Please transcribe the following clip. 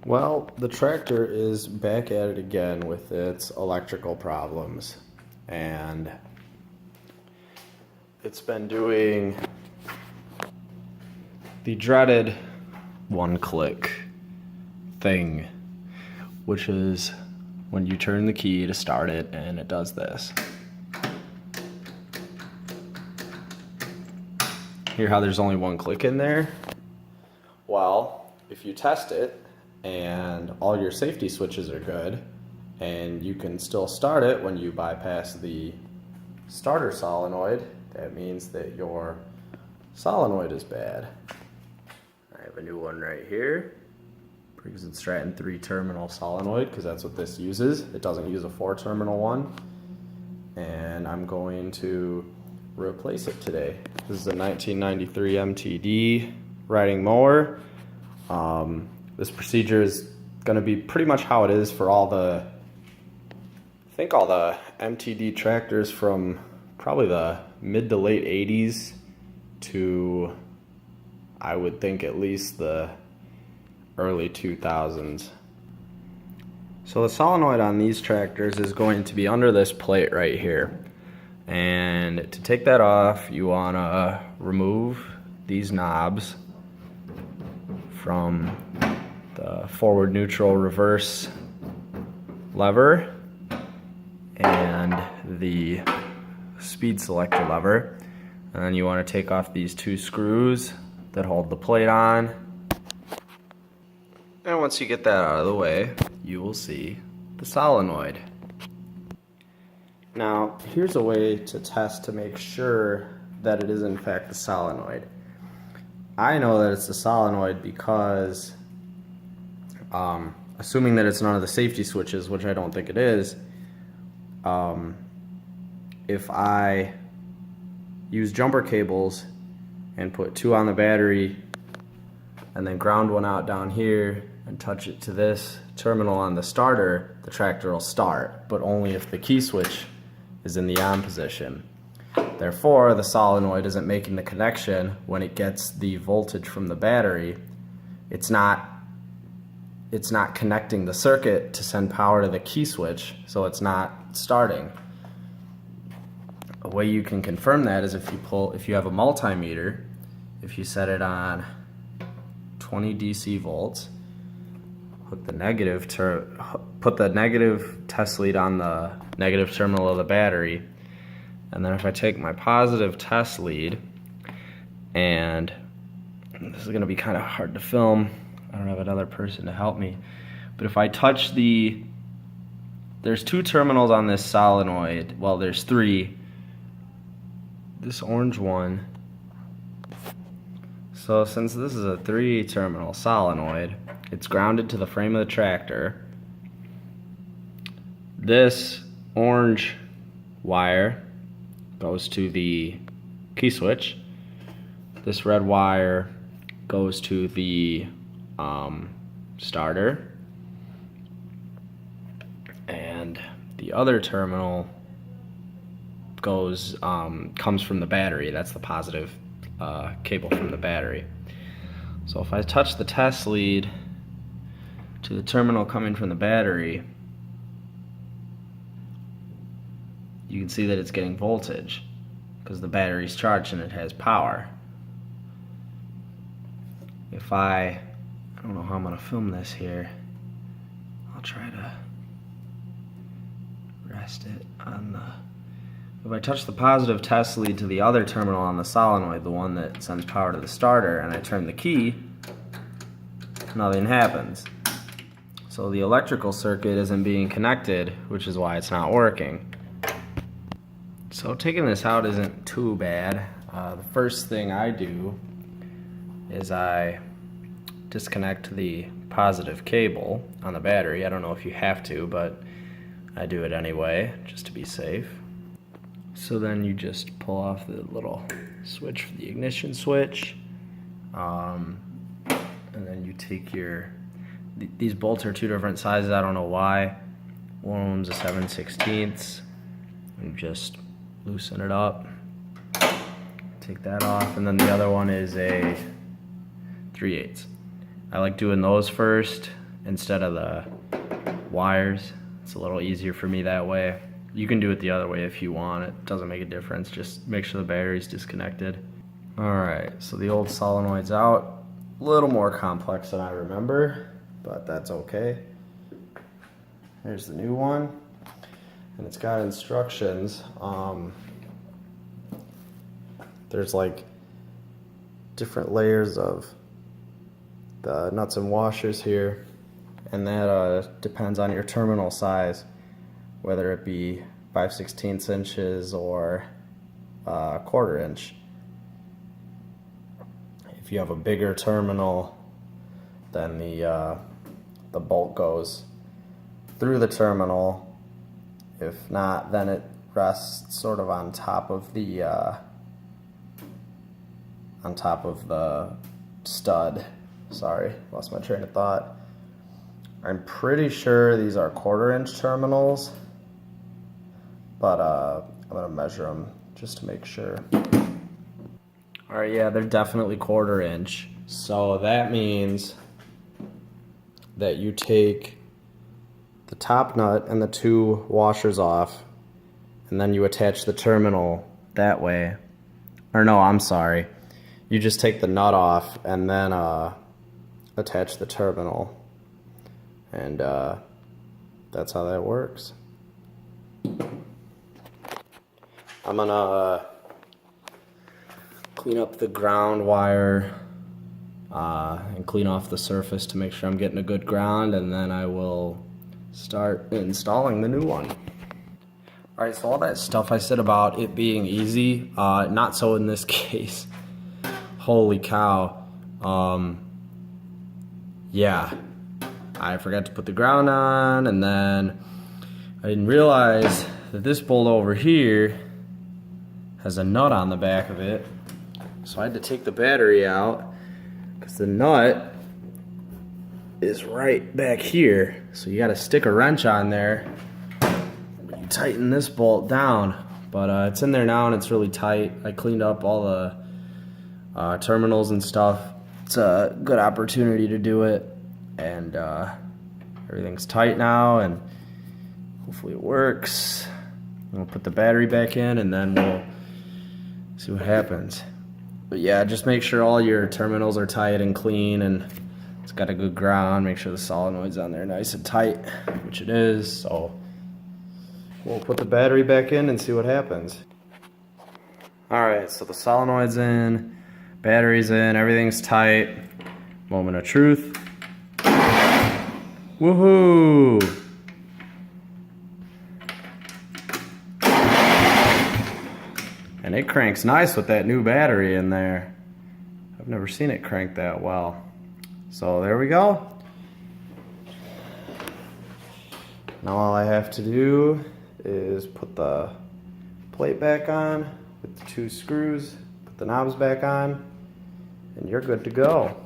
Well, the tractor is back at it again with its electrical problems, and it's been doing the dreaded one-click thing, which is when you turn the key to start it and it does this. Hear how there's only one click in there? Well, if you test it and all your safety switches are good and you can still start it when you bypass the starter solenoid, that means that your solenoid is bad. I have a new one right here because it's Stratton 3-terminal solenoid, because that's what this uses. It doesn't use a 4-terminal one, and I'm going to replace it today. This is a 1993 MTD riding mower. This procedure is going to be pretty much how it is for all the MTD tractors from probably the mid to late 80s to, I would think, at least the early 2000s. So the solenoid on these tractors is going to be under this plate right here. And to take that off, you want to remove these knobs from the forward, neutral, reverse lever and the speed selector lever. And then you want to take off these two screws that hold the plate on. And once you get that out of the way, you will see the solenoid. Now, here's a way to test to make sure that it is in fact the solenoid. I know that it's the solenoid because, assuming that it's none of the safety switches, which I don't think it is, if I use jumper cables and put two on the battery and then ground one out down here and touch it to this terminal on the starter, the tractor will start, but only if the key switch is in the on position. Therefore, the solenoid isn't making the connection when it gets the voltage from the battery. It's not connecting the circuit to send power to the key switch, so it's not starting. A way you can confirm that is if you have a multimeter, if you set it on 20 DC volts, put the negative test lead on the negative terminal of the battery, and then if I take my positive test lead, and this is going to be kind of hard to film, I don't have another person to help me, but if I touch there's two terminals on this solenoid, well there's three, this orange one. So since this is a 3-terminal solenoid, it's grounded to the frame of the tractor. This orange wire goes to the key switch. This red wire goes to the starter. And the other terminal comes from the battery. That's the positive cable from the battery. So if I touch the test lead to the terminal coming from the battery, you can see that it's getting voltage because the battery's charged and it has power. If I don't know how I'm going to film this here. I'll try to rest it on the... If I touch the positive test lead to the other terminal on the solenoid, the one that sends power to the starter, and I turn the key, nothing happens. So the electrical circuit isn't being connected, which is why it's not working. So taking this out isn't too bad. The first thing I do is I disconnect the positive cable on the battery. I don't know if you have to, but I do it anyway, just to be safe. So then you just pull off the little switch for the ignition switch, and then you take these bolts are two different sizes, I don't know why. One one's a 7/16. You just loosen it up, take that off, and then the other one is a 3/8. I like doing those first instead of the wires. It's a little easier for me that way. You can do it the other way if you want. It doesn't make a difference. Just make sure the battery's disconnected. Alright, so the old solenoid's out. A little more complex than I remember, but that's okay. Here's the new one. And it's got instructions. There's like different layers of the nuts and washers here, and that depends on your terminal size, whether it be 5/16 inches or 1/4 inch. If you have a bigger terminal, then the bolt goes through the terminal. If not, then it rests sort of on top of the stud. Sorry, lost my train of thought. I'm pretty sure these are 1/4 inch terminals, but I'm gonna measure them just to make sure. Alright, yeah, they're definitely 1/4 inch. So that means that you take the top nut and the 2 washers off, and then you attach the terminal that way. Or no, I'm sorry. You just take the nut off and then attach the terminal. And that's how that works. I'm gonna clean up the ground wire and clean off the surface to make sure I'm getting a good ground, and then I will start installing the new one. Alright, so all that stuff I said about it being easy, not so in this case. Holy cow. Yeah, I forgot to put the ground on, and then I didn't realize that this bolt over here has a nut on the back of it. So I had to take the battery out because the nut is right back here. So you got to stick a wrench on there. You tighten this bolt down, but it's in there now and it's really tight. I cleaned up all the terminals and stuff. It's a good opportunity to do it, and everything's tight now, and hopefully it works. We'll put the battery back in and then we'll see what happens. But yeah, just make sure all your terminals are tight and clean and it's got a good ground. Make sure the solenoid's on there nice and tight, which it is. So we'll put the battery back in and see what happens. Alright, so the solenoid's in, battery's in, everything's tight. Moment of truth. Woohoo! And it cranks nice with that new battery in there. I've never seen it crank that well. So there we go. Now all I have to do is put the plate back on with the 2 screws, put the knobs back on, and you're good to go.